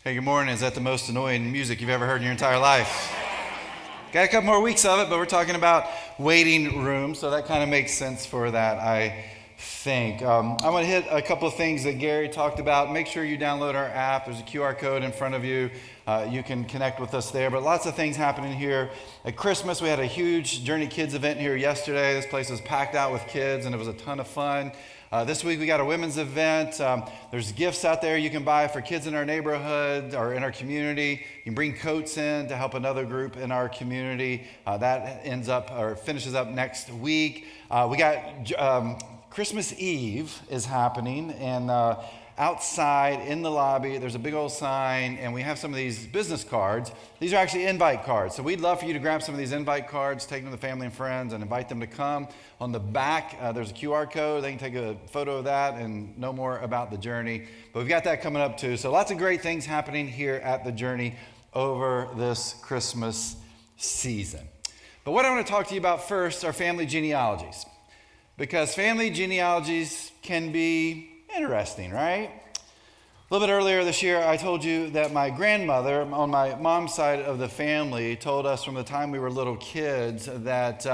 Hey, good morning. Is that the most annoying music you've ever heard in your entire life? Got a couple more weeks of it, but we're talking about waiting rooms, so that kind of makes sense for that, I think. I'm going to hit a couple of things that Gary talked about. Make sure you download our app. There's a QR code in front of you. You can connect with us there. But lots of things happening here. At Christmas, we had a huge Journey Kids event here yesterday. This place was packed out with kids, and it was a ton of fun. This week we got a women's event. There's gifts out there you can buy for kids in our neighborhood or in our community. You can bring coats in to help another group in our community. That ends up or finishes up next week. We got Christmas Eve is happening, and outside in the lobby there's a big old sign, and we have some of these business cards. These are actually invite cards, so we'd love for you to grab some of these invite cards, take them to family and friends, and invite them to come. On the back there's a QR code. They can take a photo of that and know more about the Journey, but we've got that coming up too. So lots of great things happening here at the Journey over this Christmas season. But what I want to talk to you about first are family genealogies, because family genealogies can be interesting, right? A little bit earlier this year, I told you that my grandmother on my mom's side of the family told us from the time we were little kids that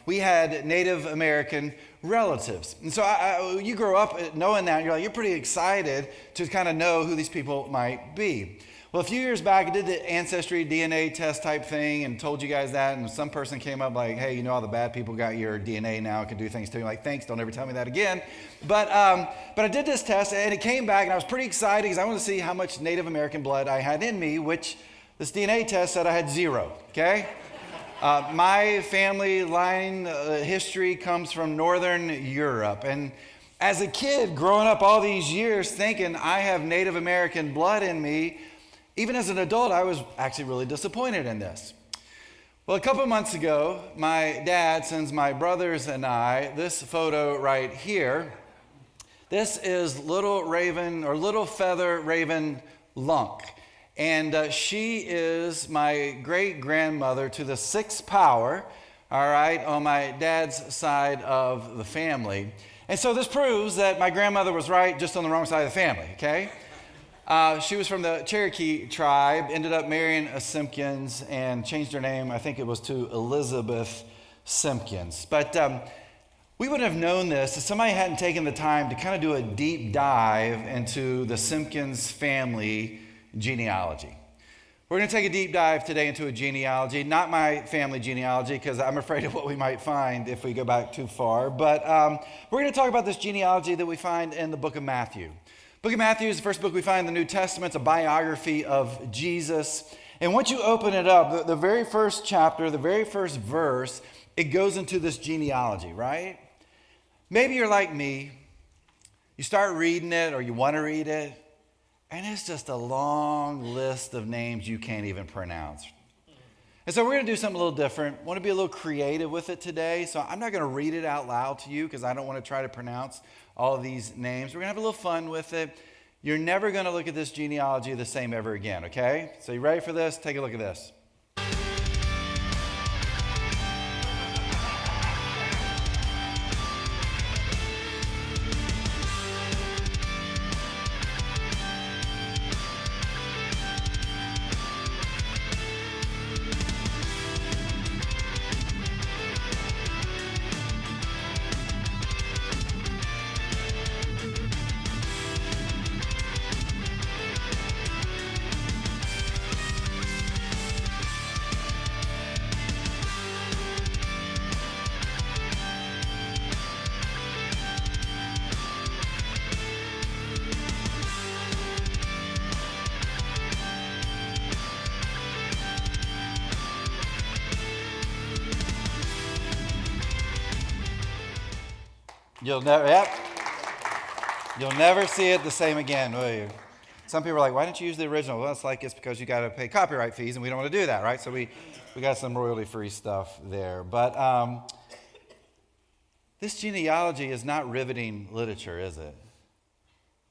we had Native American relatives. And so you grow up knowing that, and you're pretty excited to kind of know who these people might be. Well, a few years back, I did the Ancestry DNA test type thing and told you guys that, and some person came up like, hey, you know all the bad people got your DNA now, can do things to you. Like, thanks, don't ever tell me that again. But I did this test, and it came back, and I was pretty excited because I wanted to see how much Native American blood I had in me, which this DNA test said I had 0, okay? My family line history comes from Northern Europe, and as a kid growing up all these years thinking I have Native American blood in me, even as an adult, I was actually really disappointed in this. Well, a couple months ago, my dad sends my brothers and I this photo right here. This is little raven or little feather raven Lunk. And she is my great-grandmother to the 6th power, all right, on my dad's side of the family. And so this proves that my grandmother was right, just on the wrong side of the family, okay? She was from the Cherokee tribe, ended up marrying a Simpkins and changed her name, I think it was to Elizabeth Simpkins. But we wouldn't have known this if somebody hadn't taken the time to kind of do a deep dive into the Simpkins family genealogy. We're going to take a deep dive today into a genealogy, not my family genealogy, because I'm afraid of what we might find if we go back too far. But we're going to talk about this genealogy that we find in the book of Matthew. Book of Matthew is the first book we find in the New Testament. It's a biography of Jesus. And once you open it up, the very first chapter, the very first verse, it goes into this genealogy, right? Maybe you're like me. You start reading it or you want to read it, and it's just a long list of names you can't even pronounce. And so we're going to do something a little different. I want to be a little creative with it today. So I'm not going to read it out loud to you because I don't want to try to pronounce all of these names. We're going to have a little fun with it. You're never going to look at this genealogy the same ever again, okay? So you ready for this? Take a look at this. You'll never see it the same again, will you? Some people are like, why didn't you use the original? Well, it's because you got to pay copyright fees, and we don't want to do that, right? So we got some royalty-free stuff there. But this genealogy is not riveting literature, is it?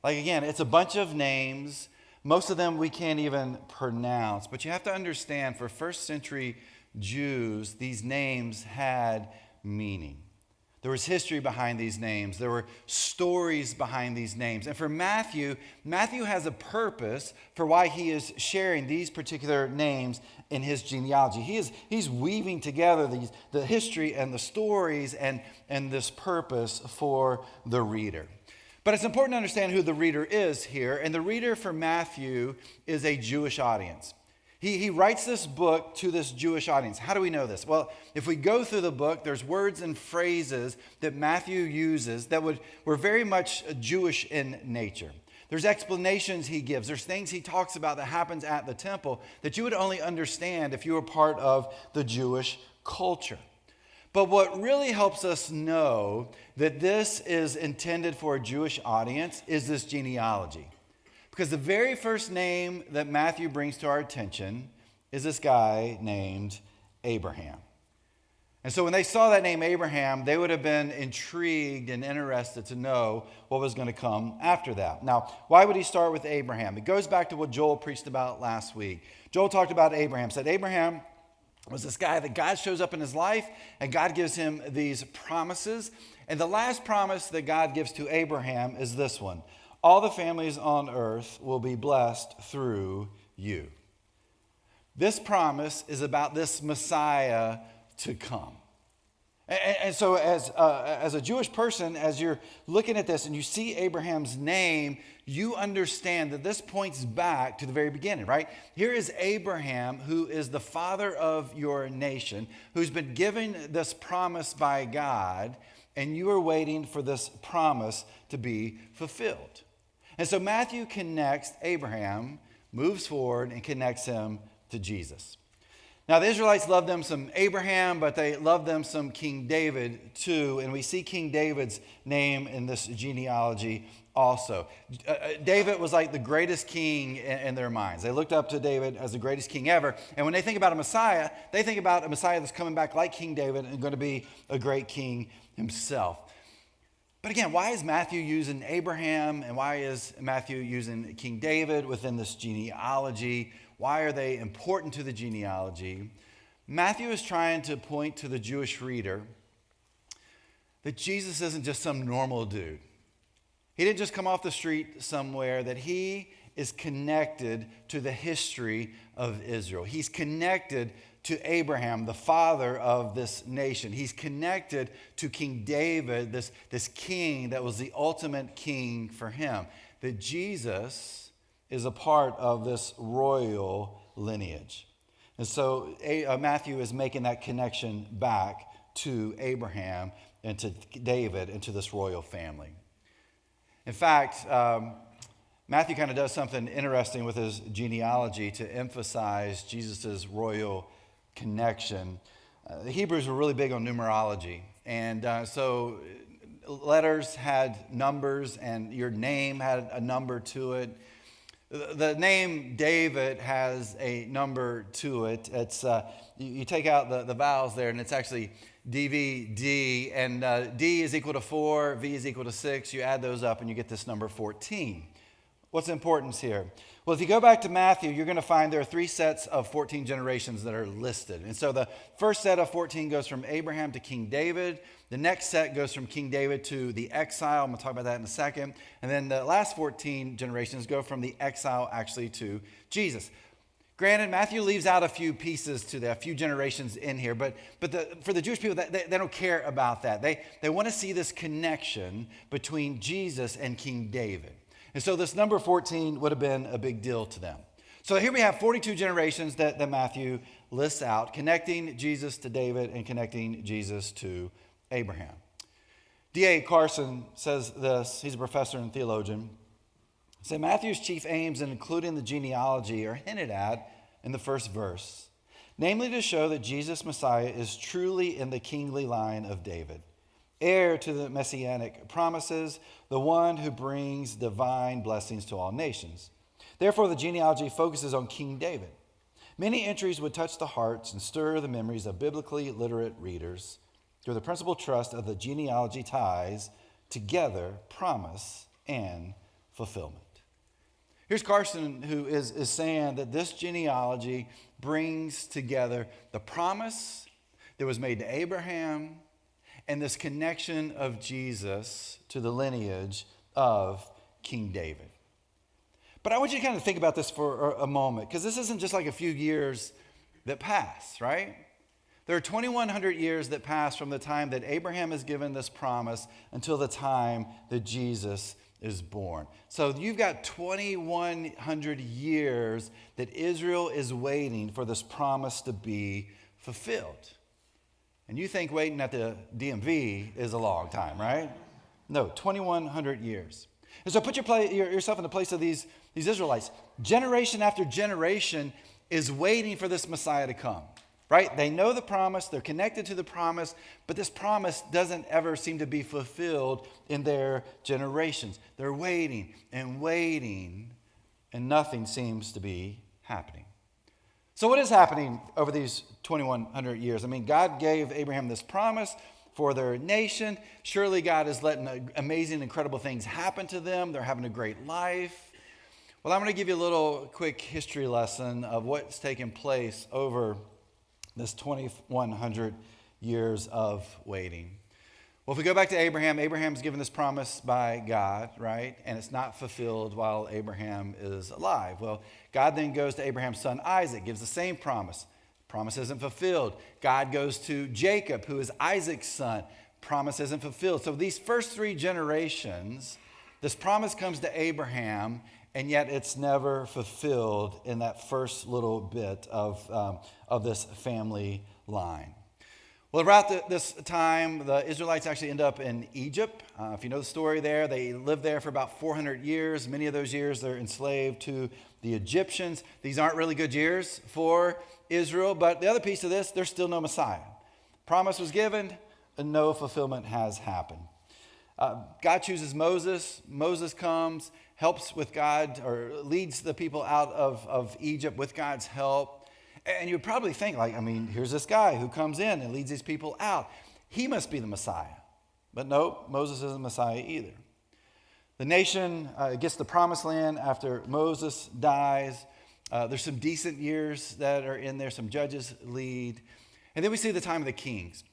Like, again, it's a bunch of names. Most of them we can't even pronounce. But you have to understand, for first century Jews, these names had meaning. There was history behind these names. There were stories behind these names. And for Matthew, Matthew has a purpose for why he is sharing these particular names in his genealogy. He's weaving together the history and the stories and this purpose for the reader. But it's important to understand who the reader is here. And the reader for Matthew is a Jewish audience. He writes this book to this Jewish audience. How do we know this? Well, if we go through the book, there's words and phrases that Matthew uses that were very much Jewish in nature. There's explanations he gives. There's things he talks about that happens at the temple that you would only understand if you were part of the Jewish culture. But what really helps us know that this is intended for a Jewish audience is this genealogy. Because the very first name that Matthew brings to our attention is this guy named Abraham. And so when they saw that name Abraham, they would have been intrigued and interested to know what was going to come after that. Now, why would he start with Abraham? It goes back to what Joel preached about last week. Joel talked about Abraham, said Abraham was this guy that God shows up in his life and God gives him these promises. And the last promise that God gives to Abraham is this one. All the families on earth will be blessed through you. This promise is about this Messiah to come. And so as a Jewish person, as you're looking at this and you see Abraham's name, you understand that this points back to the very beginning, right? Here is Abraham, who is the father of your nation, who's been given this promise by God, and you are waiting for this promise to be fulfilled. And so Matthew connects Abraham, moves forward, and connects him to Jesus. Now, the Israelites loved them some Abraham, but they loved them some King David too. And we see King David's name in this genealogy also. David was like the greatest king in their minds. They looked up to David as the greatest king ever. And when they think about a Messiah, they think about a Messiah that's coming back like King David and going to be a great king himself. But again, why is Matthew using Abraham and why is Matthew using King David within this genealogy? Why are they important to the genealogy? Matthew is trying to point to the Jewish reader that Jesus isn't just some normal dude. He didn't just come off the street somewhere, that he is connected to the history of Israel. He's connected to Abraham, the father of this nation. He's connected to King David, this king that was the ultimate king for him. That Jesus is a part of this royal lineage. And so Matthew is making that connection back to Abraham and to David and to this royal family. In fact, Matthew kind of does something interesting with his genealogy to emphasize Jesus' royal connection. The Hebrews were really big on numerology. And so letters had numbers and your name had a number to it. The name David has a number to it. It's you take out the vowels there and it's actually DVD. And D is equal to 4, V is equal to 6. You add those up and you get this number 14. What's the importance here? Well, if you go back to Matthew, you're going to find there are 3 sets of 14 generations that are listed. And so the first set of 14 goes from Abraham to King David. The next set goes from King David to the exile. I'm going to talk about that in a second. And then the last 14 generations go from the exile actually to Jesus. Granted, Matthew leaves out a few pieces to that, a few generations in here, but for the Jewish people, they don't care about that. They want to see this connection between Jesus and King David. And so this number 14 would have been a big deal to them. So here we have 42 generations that Matthew lists out, connecting Jesus to David and connecting Jesus to Abraham. D.A. Carson says this, he's a professor and theologian. He said, Matthew's chief aims in including the genealogy are hinted at in the first verse, namely to show that Jesus Messiah is truly in the kingly line of David, heir to the messianic promises, the one who brings divine blessings to all nations. Therefore, the genealogy focuses on King David. Many entries would touch the hearts and stir the memories of biblically literate readers through the principal trust of the genealogy ties together promise and fulfillment. Here's Carson, who is saying that this genealogy brings together the promise that was made to Abraham and this connection of Jesus to the lineage of King David. But I want you to kind of think about this for a moment, because this isn't just like a few years that pass, right? There are 2,100 years that pass from the time that Abraham is given this promise until the time that Jesus is born. So you've got 2,100 years that Israel is waiting for this promise to be fulfilled. And you think waiting at the DMV is a long time, right? No, 2,100 years. And so put yourself in the place of these Israelites. Generation after generation is waiting for this Messiah to come, right? They know the promise, they're connected to the promise, but this promise doesn't ever seem to be fulfilled in their generations. They're waiting, and nothing seems to be happening. So what is happening over these 2,100 years? I mean, God gave Abraham this promise for their nation. Surely God is letting amazing, incredible things happen to them. They're having a great life. Well, I'm going to give you a little quick history lesson of what's taken place over this 2,100 years of waiting. Well, if we go back to Abraham, Abraham's given this promise by God, right? And it's not fulfilled while Abraham is alive. Well, God then goes to Abraham's son Isaac, gives the same promise. Promise isn't fulfilled. God goes to Jacob, who is Isaac's son. Promise isn't fulfilled. So these first three generations, this promise comes to Abraham, and yet it's never fulfilled in that first little bit of this family line. Well, about this time, the Israelites actually end up in Egypt. If you know the story there, they lived there for about 400 years. Many of those years, they're enslaved to the Egyptians. These aren't really good years for Israel, but the other piece of this, there's still no Messiah. Promise was given, and no fulfillment has happened. God chooses Moses. Moses comes, helps with God, or leads the people out of Egypt with God's help. And you'd probably think, here's this guy who comes in and leads these people out. He must be the Messiah. But no, Moses isn't the Messiah either. The nation gets the promised land after Moses dies. There's some decent years that are in there. Some judges lead. And then we see the time of the kings.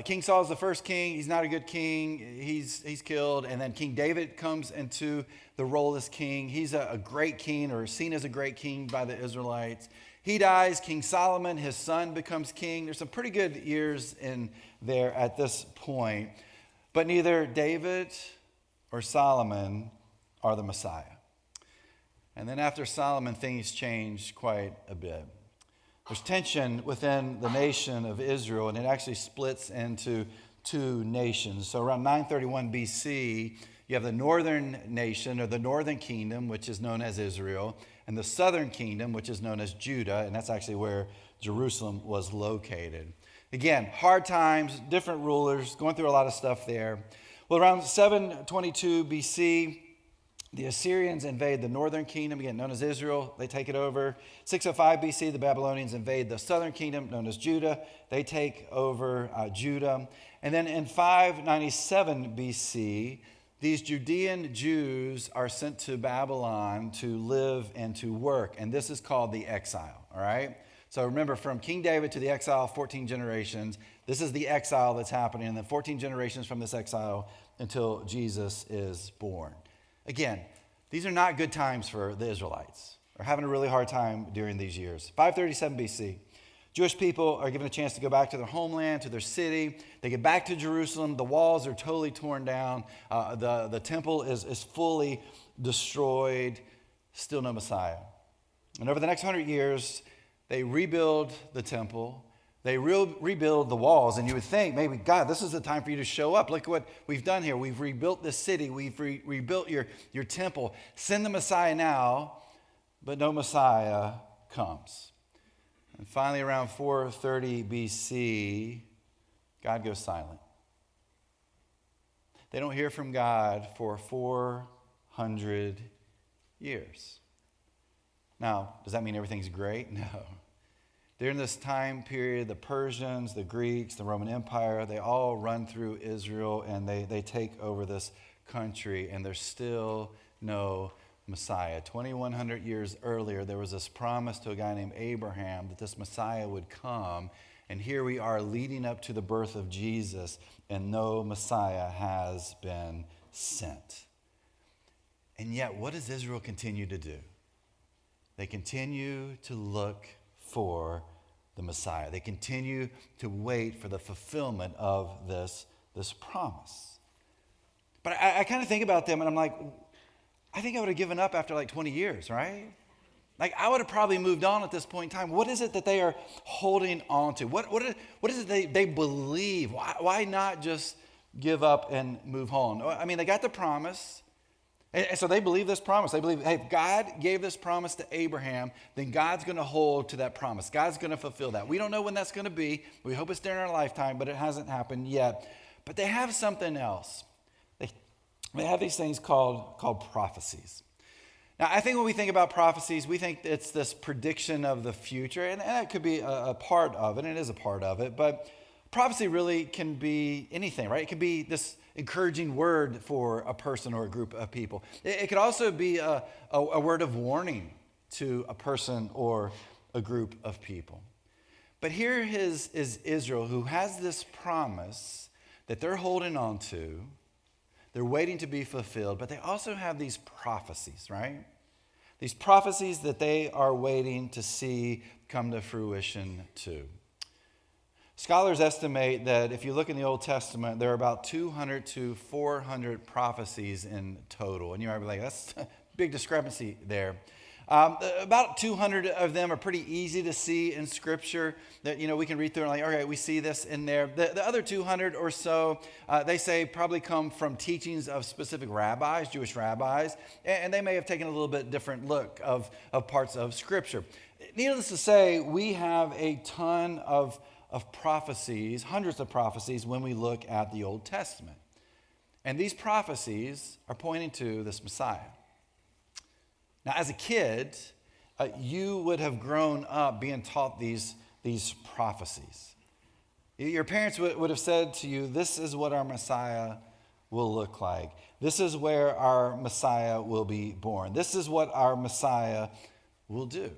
King Saul is the first king. He's not a good king. He's killed. And then King David comes into the role as king. He's a great king, or seen as a great king by the Israelites. He dies. King Solomon, his son, becomes king. There's some pretty good years in there at this point. But neither David or Solomon are the Messiah. And then after Solomon, things change quite a bit. There's tension within the nation of Israel, and it actually splits into two nations. So around 931 BC, you have the northern nation, or the northern kingdom, which is known as Israel, and the southern kingdom, which is known as Judah, and that's actually where Jerusalem was located. Again, hard times, different rulers, going through a lot of stuff there. Well, around 722 BC, the Assyrians invade the northern kingdom, again known as Israel. They take it over. 605 BC, the Babylonians invade the southern kingdom, known as Judah. They take over Judah. And then in 597 BC, these Judean Jews are sent to Babylon to live and to work. And this is called the exile, all right? So remember, from King David to the exile, 14 generations. This is the exile that's happening. And then 14 generations from this exile until Jesus is born. Again, these are not good times for the Israelites. They're having a really hard time during these years. 537 BC. Jewish people are given a chance to go back to their homeland, to their city. They get back to Jerusalem. The walls are totally torn down. The temple is fully destroyed. Still no Messiah. And over the next 100 years, they rebuild the temple. They rebuild the walls. And you would think, maybe, God, this is the time for you to show up. Look at what we've done here. We've rebuilt this city. We've rebuilt your temple. Send the Messiah now. But no Messiah comes. And finally, around 430 BC, God goes silent. They don't hear from God for 400 years. Now, does that mean everything's great? No. During this time period, the Persians, the Greeks, the Roman Empire, they all run through Israel, and they take over this country, and there's still no Messiah. 2,100 years earlier, there was this promise to a guy named Abraham that this Messiah would come, And here we are leading up to the birth of Jesus, and no Messiah has been sent. And yet, what does Israel continue to do? They continue to look for the Messiah. They continue to wait for the fulfillment of this promise. But I kind of think about them, and I'm like, I think I would have given up after like 20 years, right? Like, I would have probably moved on at this point in time. What is it that they are holding on to? What is it they believe? Why not just give up and move on? I mean, they got the promise, and so they believe this promise. They believe, hey, if God gave this promise to Abraham, then God's going to hold to that promise. God's going to fulfill that. We don't know when that's going to be. We hope it's during our lifetime, but it hasn't happened yet. But they have something else. They have these things called prophecies. Now, I think when we think about prophecies, we think it's this prediction of the future, and it could be a part of it, and it is a part of it, but prophecy really can be anything, right? It can be this encouraging word for a person or a group of people. It could also be a word of warning to a person or a group of people. But here is Israel, who has this promise that they're holding on to. They're waiting to be fulfilled, but they also have these prophecies, right? These prophecies that they are waiting to see come to fruition too. Scholars estimate that if you look in the Old Testament, there are about 200 to 400 prophecies in total. And you might be like, that's a big discrepancy there. About 200 of them are pretty easy to see in Scripture that, we can read through and like, okay, we see this in there. The other 200 or so, they say probably come from teachings of specific rabbis, Jewish rabbis, and they may have taken a little bit different look of parts of Scripture. Needless to say, we have a ton of prophecies, hundreds of prophecies when we look at the Old Testament. And these prophecies are pointing to this Messiah. Now, as a kid, you would have grown up being taught these prophecies. Your parents would have said to you, this is what our Messiah will look like. This is where our Messiah will be born. This is what our Messiah will do.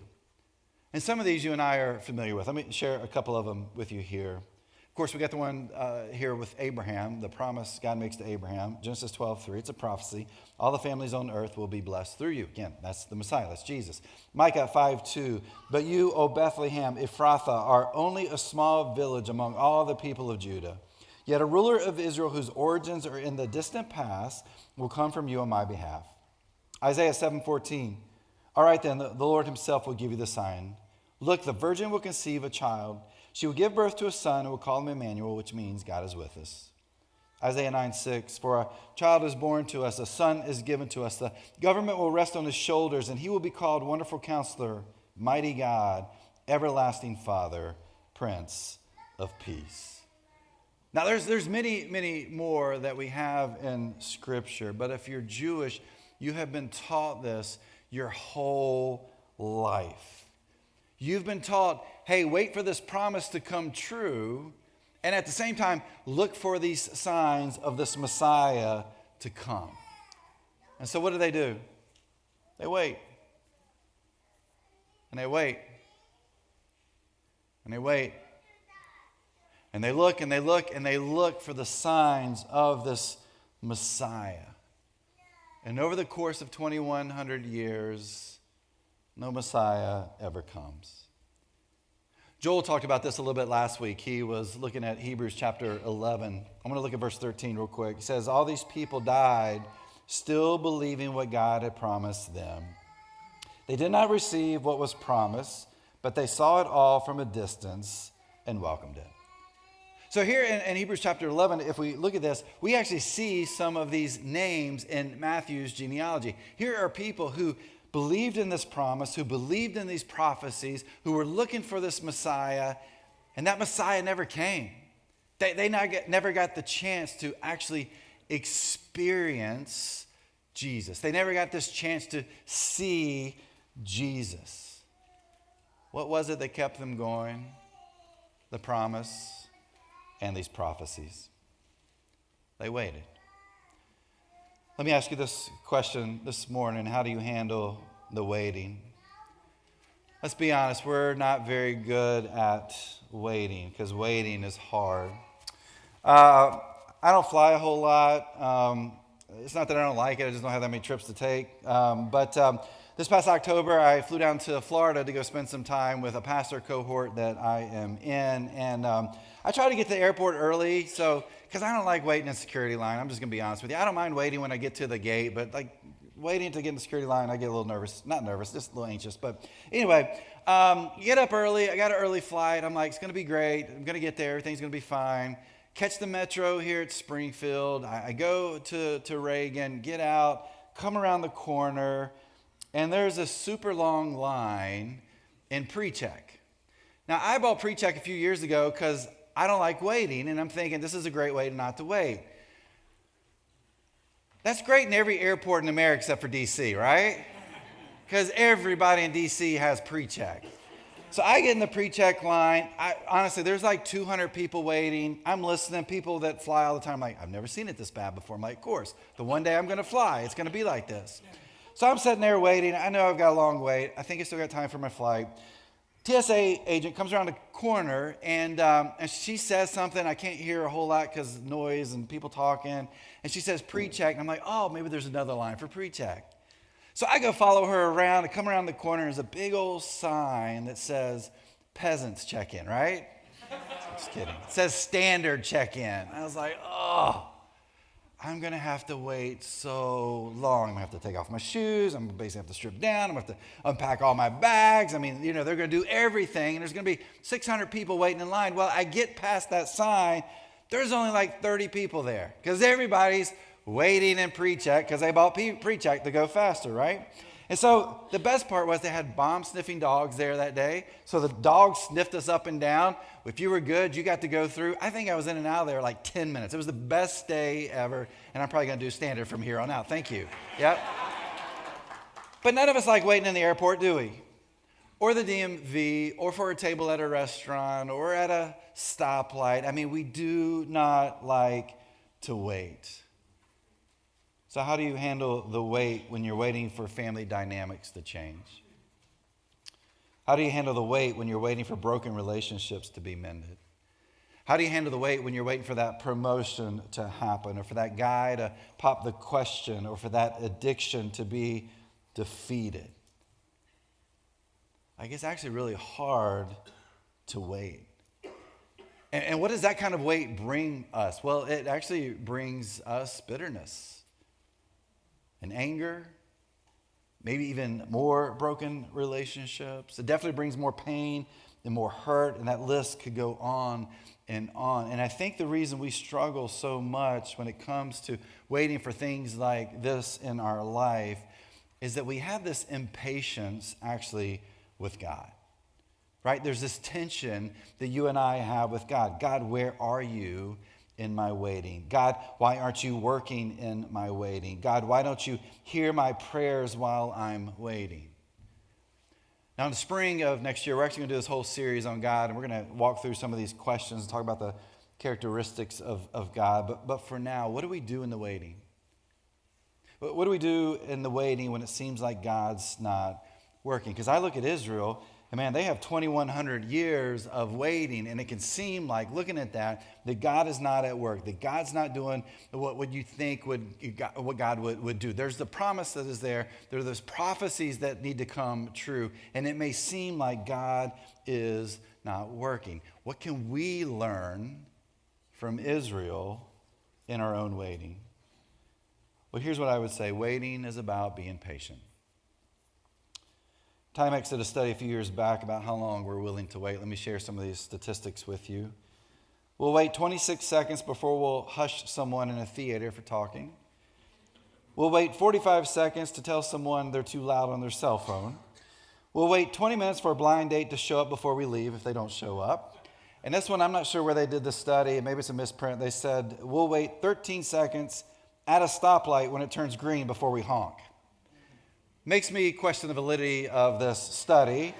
And some of these you and I are familiar with. Let me share a couple of them with you here. Of course, we got the one here with Abraham, the promise God makes to Abraham. Genesis 12:3, it's a prophecy. All the families on earth will be blessed through you. Again, that's the Messiah, that's Jesus. Micah 5:2, but you, O Bethlehem, Ephrathah, are only a small village among all the people of Judah. Yet a ruler of Israel whose origins are in the distant past will come from you on my behalf. Isaiah 7:14, all right then, the Lord himself will give you the sign. Look, the virgin will conceive a child. She will give birth to a son and will call him Emmanuel, which means God is with us. Isaiah 9:6, for a child is born to us, a son is given to us. The government will rest on his shoulders, and he will be called Wonderful Counselor, Mighty God, Everlasting Father, Prince of Peace. Now, there's many, many more that we have in Scripture, but if you're Jewish, you have been taught this your whole life. You've been taught, hey, wait for this promise to come true, and at the same time, look for these signs of this Messiah to come. And so what do? They wait. And they wait. And they wait. And they look and they look and they look for the signs of this Messiah. And over the course of 2,100 years, no Messiah ever comes. Joel talked about this a little bit last week. He was looking at Hebrews chapter 11. I'm going to look at verse 13 real quick. He says, all these people died still believing what God had promised them. They did not receive what was promised, but they saw it all from a distance and welcomed it. So here in Hebrews chapter 11, if we look at this, we actually see some of these names in Matthew's genealogy. Here are people who believed in this promise, who believed in these prophecies, who were looking for this Messiah, and that Messiah never came. They never got the chance to actually experience Jesus. They never got this chance to see Jesus. What was it that kept them going? The promise and these prophecies. They waited. Let me ask you this question this morning. How do you handle the waiting? Let's be honest, we're not very good at waiting because waiting is hard. Uh, I don't fly a whole lot. It's not that I don't like it, I just don't have that many trips to take. But this past October, I flew down to Florida to go spend some time with a pastor cohort that I am in. And I try to get to the airport early, because I don't like waiting in security line. I'm just going to be honest with you. I don't mind waiting when I get to the gate, but waiting to get in the security line, I get a little nervous. Not nervous, just a little anxious. But anyway, get up early. I got an early flight. I'm like, it's going to be great. I'm going to get there. Everything's going to be fine. Catch the metro here at Springfield. I go to Reagan, get out, come around the corner, and there's a super long line in pre-check. Now, I bought pre-check a few years ago because I don't like waiting, and I'm thinking this is a great way not to wait. That's great in every airport in America except for D.C., right? Because everybody in D.C. has pre-check. So I get in the pre-check line. Honestly, there's like 200 people waiting. I'm listening. People that fly all the time, like, I've never seen it this bad before. I'm like, of course, the one day I'm going to fly, it's going to be like this. So I'm sitting there waiting. I know I've got a long wait. I think I still got time for my flight. TSA agent comes around the corner, and she says something. I can't hear a whole lot because noise and people talking. And she says pre-check. And I'm like, oh, maybe there's another line for pre-check. So I go follow her around. I come around the corner. There's a big old sign that says peasants check-in, right? Just kidding. It says standard check-in. I was like, oh, I'm going to have to wait so long. I'm going to have to take off my shoes. I'm basically have to strip down. I'm going to have to unpack all my bags. I mean, they're going to do everything. And there's going to be 600 people waiting in line. Well, I get past that sign. There's only like 30 people there because everybody's waiting in pre-check because they bought pre-check to go faster, right? And so the best part was they had bomb-sniffing dogs there that day. So the dogs sniffed us up and down. If you were good, you got to go through. I think I was in and out of there like 10 minutes. It was the best day ever, and I'm probably going to do standard from here on out. Thank you. Yep. But none of us like waiting in the airport, do we? Or the DMV, or for a table at a restaurant, or at a stoplight. I mean, we do not like to wait. So how do you handle the wait when you're waiting for family dynamics to change? How do you handle the wait when you're waiting for broken relationships to be mended? How do you handle the wait when you're waiting for that promotion to happen, or for that guy to pop the question, or for that addiction to be defeated? Like, it's actually really hard to wait. And what does that kind of wait bring us? Well, it actually brings us bitterness and anger, maybe even more broken relationships. It definitely brings more pain and more hurt, and that list could go on and on. And I think the reason we struggle so much when it comes to waiting for things like this in our life is that we have this impatience actually with God, right? There's this tension that you and I have with God. God, where are you in my waiting? God, why aren't you working in my waiting? God, why don't you hear my prayers while I'm waiting? Now, in the spring of next year, we're actually going to do this whole series on God, and we're going to walk through some of these questions and talk about the characteristics of God. But for now, what do we do in the waiting? What do we do in the waiting when it seems like God's not working? Because I look at Israel, and man, they have 2,100 years of waiting, and it can seem like, looking at that God is not at work, that God's not doing what you think what God would do. There's the promise that is there. There are those prophecies that need to come true, and it may seem like God is not working. What can we learn from Israel in our own waiting? Well, here's what I would say. Waiting is about being patient. Timex did a study a few years back about how long we're willing to wait. Let me share some of these statistics with you. We'll wait 26 seconds before we'll hush someone in a theater for talking. We'll wait 45 seconds to tell someone they're too loud on their cell phone. We'll wait 20 minutes for a blind date to show up before we leave if they don't show up. And this one, I'm not sure where they did the study. Maybe it's a misprint. They said, we'll wait 13 seconds at a stoplight when it turns green before we honk. Makes me question the validity of this study,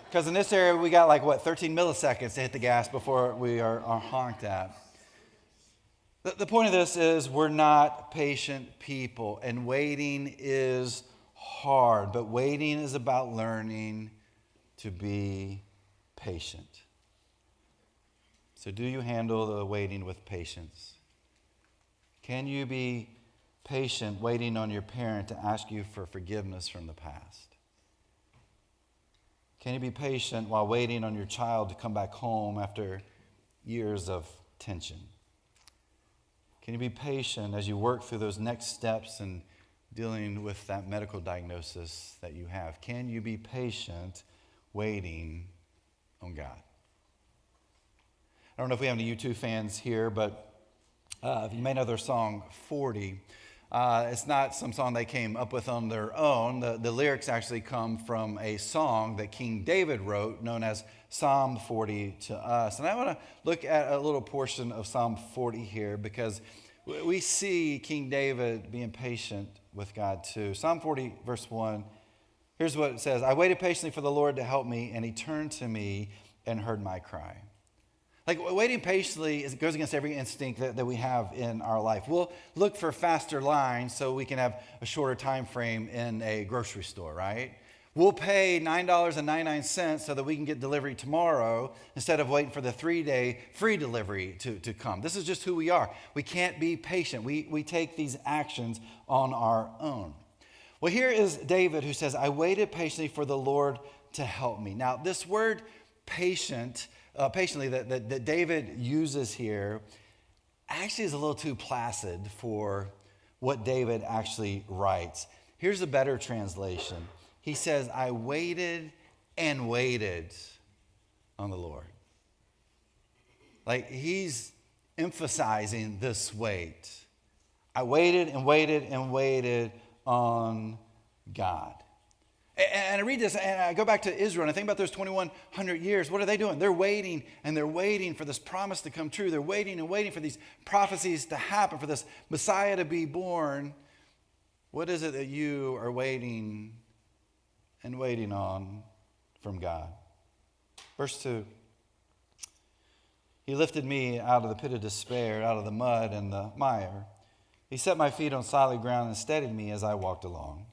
because in this area we got 13 milliseconds to hit the gas before we are honked at. The point of this is we're not patient people, and waiting is hard, but waiting is about learning to be patient. So do you handle the waiting with patience? Can you be patient waiting on your parent to ask you for forgiveness from the past? Can you be patient while waiting on your child to come back home after years of tension? Can you be patient as you work through those next steps and dealing with that medical diagnosis that you have? Can you be patient waiting on God? I don't know if we have any U2 fans here, but you may know their song 40. It's not some song they came up with on their own. The lyrics actually come from a song that King David wrote known as Psalm 40 to us. And I want to look at a little portion of Psalm 40 here because we see King David being patient with God too. Psalm 40 verse 1, here's what it says. I waited patiently for the Lord to help me, and he turned to me and heard my cry. Like waiting patiently goes against every instinct that we have in our life. We'll look for faster lines so we can have a shorter time frame in a grocery store, right? We'll pay $9.99 so that we can get delivery tomorrow instead of waiting for the 3-day free delivery to come. This is just who we are. We can't be patient. We take these actions on our own. Well, here is David who says, I waited patiently for the Lord to help me. Now, this word patiently that David uses here actually is a little too placid for what David actually writes. Here's a better translation. He says, I waited and waited on the Lord. Like he's emphasizing this wait. I waited and waited and waited on God. And I read this and I go back to Israel and I think about those 2,100 years. What are they doing? They're waiting and they're waiting for this promise to come true. They're waiting and waiting for these prophecies to happen, for this Messiah to be born. What is it that you are waiting and waiting on from God? Verse 2. He lifted me out of the pit of despair, out of the mud and the mire. He set my feet on solid ground and steadied me as I walked along.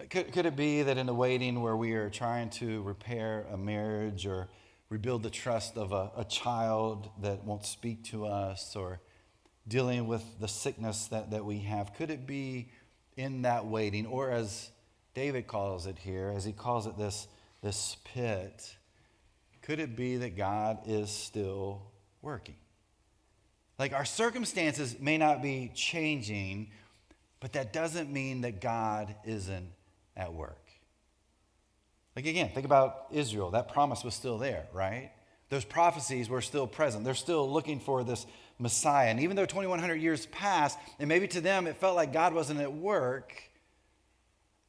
Could it be that in the waiting where we are trying to repair a marriage or rebuild the trust of a child that won't speak to us or dealing with the sickness that we have, could it be in that waiting, or as David calls it here, as he calls it this pit, could it be that God is still working? Like our circumstances may not be changing, but that doesn't mean that God isn't at work. Like again, think about Israel. That promise was still there, right? Those prophecies were still present. They're still looking for this Messiah. And even though 2,100 years passed, and maybe to them it felt like God wasn't at work,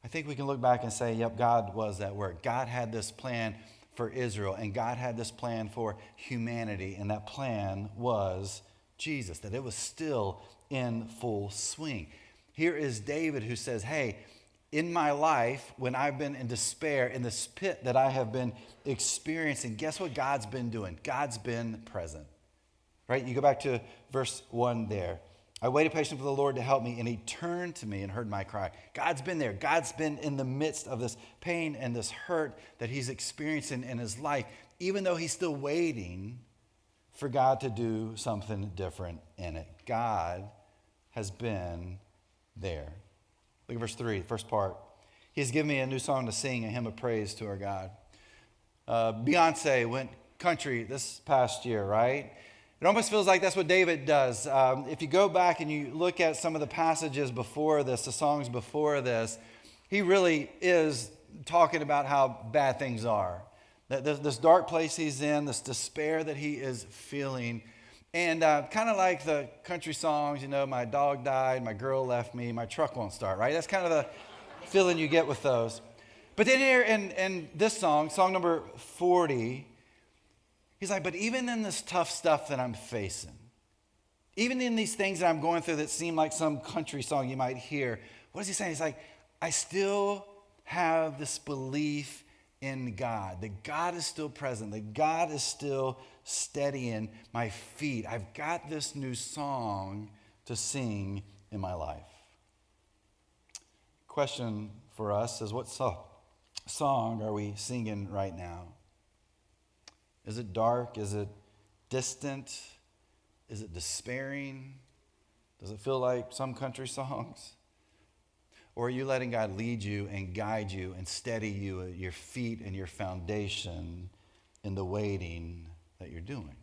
I think we can look back and say, yep, God was at work. God had this plan for Israel, and God had this plan for humanity, and that plan was Jesus, that it was still in full swing. Here is David who says, hey, in my life, when I've been in despair, in this pit that I have been experiencing, guess what God's been doing? God's been present, right? You go back to verse 1 there. I waited patiently for the Lord to help me, and he turned to me and heard my cry. God's been there. God's been in the midst of this pain and this hurt that he's experiencing in his life, even though he's still waiting for God to do something different in it. God has been there. Look at verse 3, first part. He has given me a new song to sing, a hymn of praise to our God. Beyonce went country this past year, right? It almost feels like that's what David does. If you go back and you look at some of the passages before this, the songs before this, he really is talking about how bad things are. This dark place he's in, this despair that he is feeling. And kind of like the country songs, you know, my dog died, my girl left me, my truck won't start, right? That's kind of the feeling you get with those. But then here in this song number 40, he's like, but even in this tough stuff that I'm facing, even in these things that I'm going through that seem like some country song you might hear, what is he saying? He's like, I still have this belief in God, that God is still present, that God is still steadying my feet. I've got this new song to sing in my life. Question for us is, what song are we singing right now? Is it dark? Is it distant? Is it despairing? Does it feel like some country songs? Or are you letting God lead you and guide you and steady you at your feet and your foundation in the waiting that you're doing?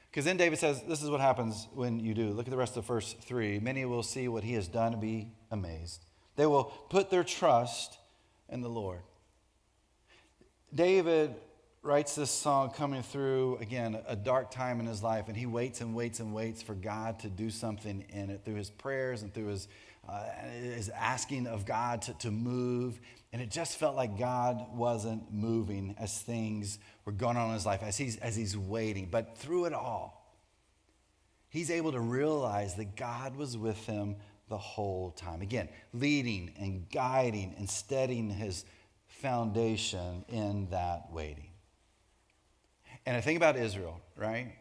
Because then David says, this is what happens when you do. Look at the rest of the verse 3. Many will see what he has done and be amazed. They will put their trust in the Lord. David writes this song coming through, again, a dark time in his life, and he waits and waits and waits for God to do something in it through his prayers and through his asking of God to move. And it just felt like God wasn't moving as things were going on in his life, as he's waiting. But through it all, he's able to realize that God was with him the whole time. Again, leading and guiding and steadying his foundation in that waiting. And I think about Israel, right?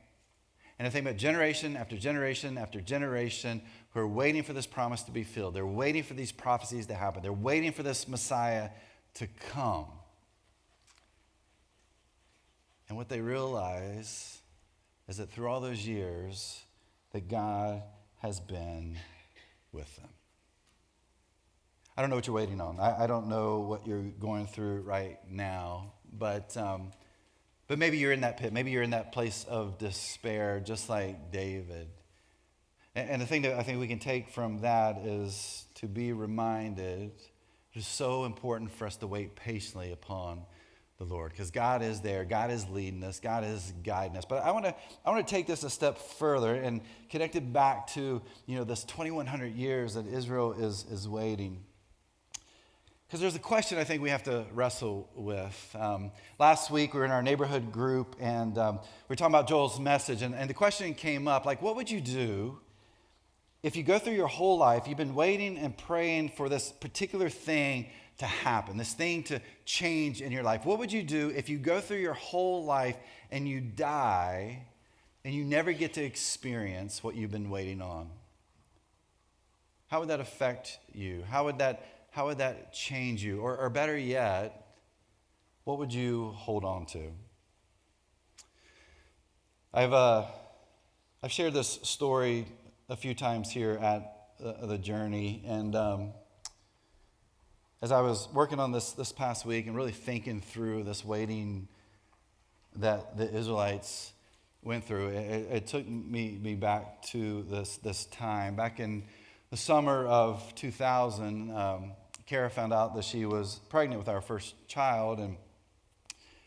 And I think about generation after generation after generation who are waiting for this promise to be filled. They're waiting for these prophecies to happen. They're waiting for this Messiah to come. And what they realize is that through all those years, that God has been with them. I don't know what you're waiting on. I don't know what you're going through right now, but maybe you're in that pit. Maybe you're in that place of despair, just like David. And the thing that I think we can take from that is to be reminded it is so important for us to wait patiently upon the Lord, because God is there. God is leading us. God is guiding us. But I want to take this a step further and connect it back to this 2,100 years that Israel is waiting. Because there's a question I think we have to wrestle with. Last week we were in our neighborhood group and we were talking about Joel's message, and the question came up, like, what would you do if you go through your whole life, you've been waiting and praying for this particular thing to happen, this thing to change in your life? What would you do if you go through your whole life and you die and you never get to experience what you've been waiting on? How would that affect you? How would that change you? Or better yet, what would you hold on to? I've shared this story a few times here at the Journey, and as I was working on this past week and really thinking through this waiting that the Israelites went through, it took me back to this time. Back in the summer of 2000, Kara found out that she was pregnant with our first child, and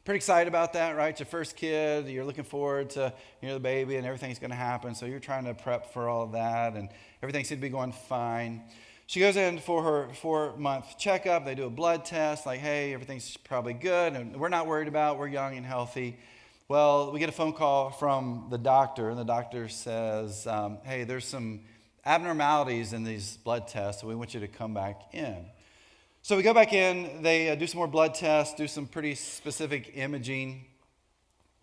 pretty excited about that, right? It's your first kid. You're looking forward to the baby, and everything's going to happen. So you're trying to prep for all of that, and everything seemed to be going fine. She goes in for her 4-month checkup. They do a blood test, like, hey, everything's probably good, and we're not worried about. We're young and healthy. Well, we get a phone call from the doctor, and the doctor says, hey, there's some abnormalities in these blood tests, so we want you to come back in. So we go back in, they do some more blood tests, do some pretty specific imaging,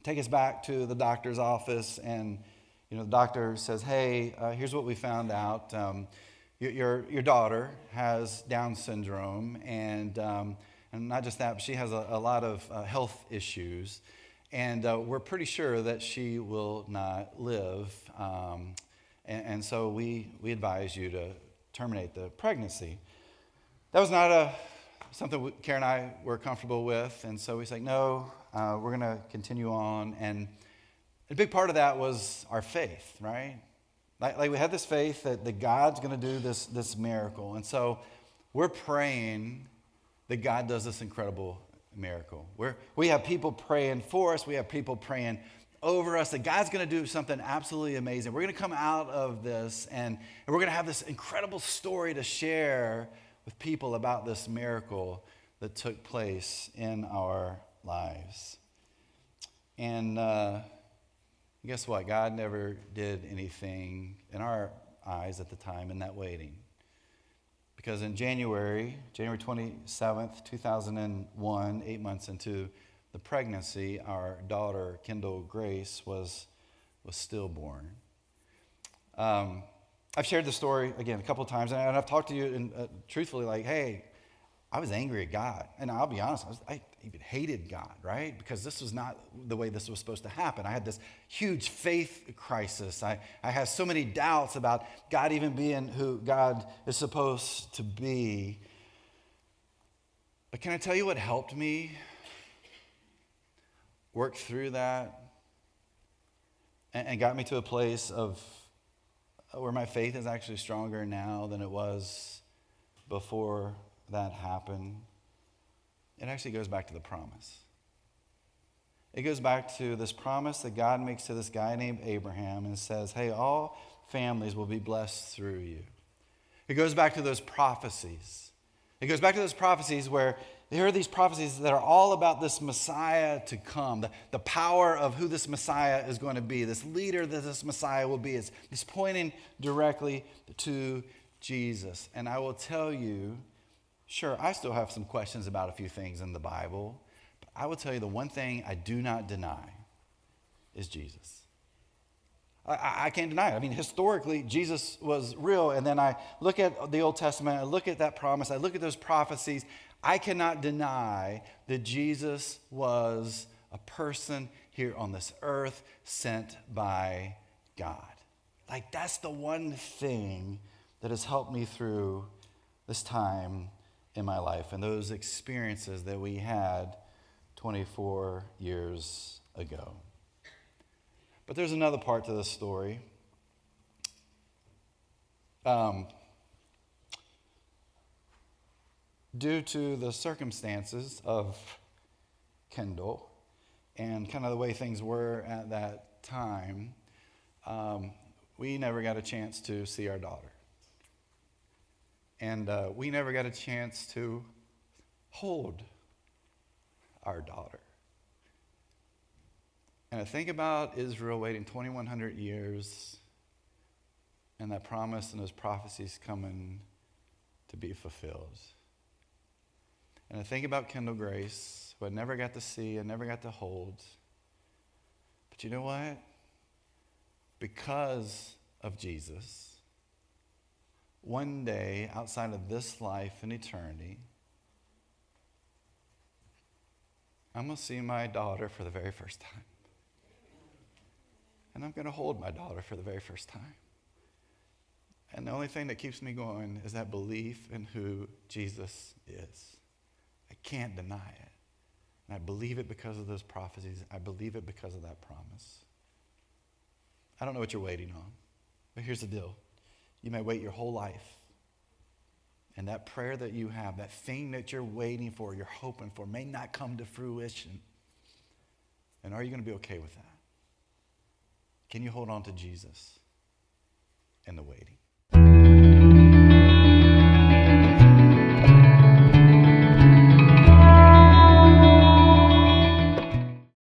take us back to the doctor's office, and the doctor says, hey, here's what we found out. Your daughter has Down syndrome, and not just that, but she has a lot of health issues, and we're pretty sure that she will not live, and so we advise you to terminate the pregnancy. That was not something Kara and I were comfortable with, and so we said, no, we're going to continue on. And a big part of that was our faith, right? Like we had this faith that God's going to do this miracle, and so we're praying that God does this incredible miracle. We have people praying for us. We have people praying over us that God's going to do something absolutely amazing. We're going to come out of this, and we're going to have this incredible story to share with people about this miracle that took place in our lives. And guess what? God never did anything in our eyes at the time in that waiting. Because in January 27th, 2001, 8 months into the pregnancy, our daughter, Kendall Grace, was stillborn. I've shared the story, again, a couple of times, and I've talked to you truthfully, like, hey, I was angry at God. And I'll be honest, I even hated God, right? Because this was not the way this was supposed to happen. I had this huge faith crisis. I had so many doubts about God even being who God is supposed to be. But can I tell you what helped me work through that and got me to a place of where my faith is actually stronger now than it was before that happened? It actually goes back to the promise. It goes back to this promise that God makes to this guy named Abraham and says, hey, all families will be blessed through you. It goes back to those prophecies. It goes back to those prophecies where there are these prophecies that are all about this Messiah to come, the power of who this Messiah is going to be, this leader that this Messiah will be. It's pointing directly to Jesus. And I will tell you, sure, I still have some questions about a few things in the Bible, but I will tell you the one thing I do not deny is Jesus. I can't deny it. I mean, historically, Jesus was real. And then I look at the Old Testament, I look at that promise, I look at those prophecies. I cannot deny that Jesus was a person here on this earth sent by God. Like, that's the one thing that has helped me through this time in my life and those experiences that we had 24 years ago. But there's another part to this story. Due to the circumstances of Kendall and kind of the way things were at that time, we never got a chance to see our daughter. And we never got a chance to hold our daughter. And I think about Israel waiting 2,100 years and that promise and those prophecies coming to be fulfilled. And I think about Kendall Grace, who I never got to see, I never got to hold. But you know what? Because of Jesus, one day outside of this life and eternity, I'm going to see my daughter for the very first time. And I'm going to hold my daughter for the very first time. And the only thing that keeps me going is that belief in who Jesus is. I can't deny it. And I believe it because of those prophecies. I believe it because of that promise. I don't know what you're waiting on, but here's the deal. You may wait your whole life. And that prayer that you have, that thing that you're waiting for, you're hoping for, may not come to fruition. And are you going to be okay with that? Can you hold on to Jesus in the waiting?